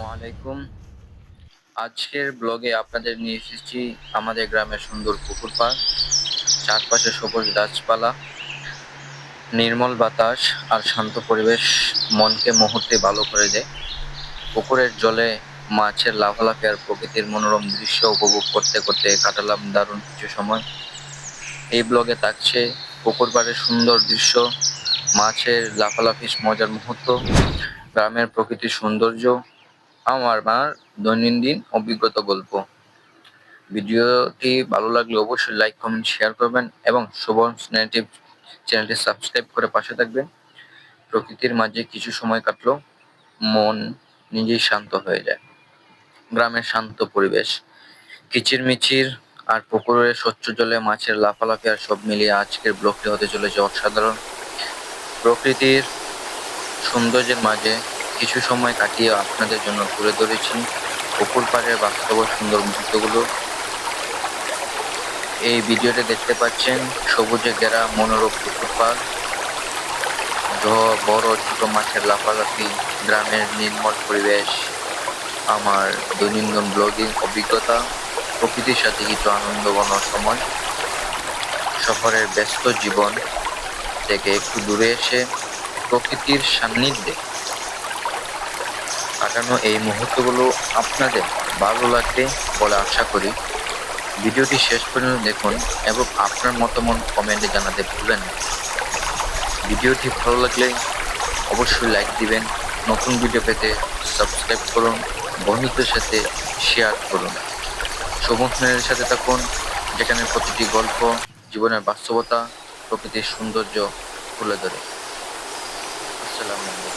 আসসালামু আলাইকুম। আজকের ব্লগে আপনাদের নিয়ে এসেছি আমাদের গ্রামের সুন্দর পুকুর পাড়। চারপাশে সবুজ গাছপালা, নির্মল বাতাস আর শান্ত পরিবেশ মনকে মুহূর্তে ভালো করে দেয়। পুকুরের জলে মাছের লাফালাফি আর প্রকৃতির মনোরম দৃশ্য উপভোগ করতে করতে কাটালাম দারুণ কিছু সময়। এই ব্লগে থাকছে পুকুর পাড়ের সুন্দর দৃশ্য, মাছের লাফালাফি, মজার মুহূর্ত, গ্রামের প্রকৃতির সৌন্দর্য, আমার মার দৈনন্দিন অভিজ্ঞতা গল্প। ভিডিওটি ভালো লাগলে অবশ্যই লাইক, কমেন্ট, শেয়ার করবেন এবং শোভনস নেটিভ চ্যানেলটি সাবস্ক্রাইব করে পাশে থাকবেন। প্রকৃতির মাঝে কিছু সময় কাটলো মন নিজেই শান্ত হয়ে যায়। গ্রামের শান্ত পরিবেশ, কিচিরমিচির আর পুকুরের স্বচ্ছ জলে মাছের লাফালাফি আর সব মিলিয়ে আজকের ব্লগটি হতে চলেছে অসাধারণ। প্রকৃতির সৌন্দর্যের মাঝে কিছু সময় কাটিয়ে আপনাদের জন্য তুলে ধরেছি পুকুর পাড়ের বাস্তব ও সুন্দর মুহূর্তগুলো। এই ভিডিওতে দেখতে পাচ্ছেন সবুজে ঘেরা মনোরম পুকুর পাড়, বড় ছোট মাছের লাফালাফি, গ্রামের নির্মল পরিবেশ, আমার দৈনন্দিন ব্লগিং অভিজ্ঞতা, প্রকৃতির সাথে কিছু আনন্দঘন সময়, শহরের ব্যস্ত জীবন থেকে একটু দূরে এসে প্রকৃতির সান্নিধ্যে কাটানো এই মুহূর্তগুলো আপনাদের ভালো লাগবে বলে আশা করি। ভিডিওটি শেষ পর্যন্ত দেখুন এবং আপনার মতামত কমেন্টে জানাতে ভুলবেন না। ভিডিওটি ভালো লাগলে অবশ্যই লাইক দিবেন। নতুন ভিডিও পেতে সাবস্ক্রাইব করুন, বন্ধুদের সাথে শেয়ার করুন। সমুদ্রের সাথে থাকুন, যেখানে প্রতিটি গল্প জীবনের বাস্তবতা, প্রকৃতির সৌন্দর্য তুলে ধরে। আসসালামু আলাইকুম।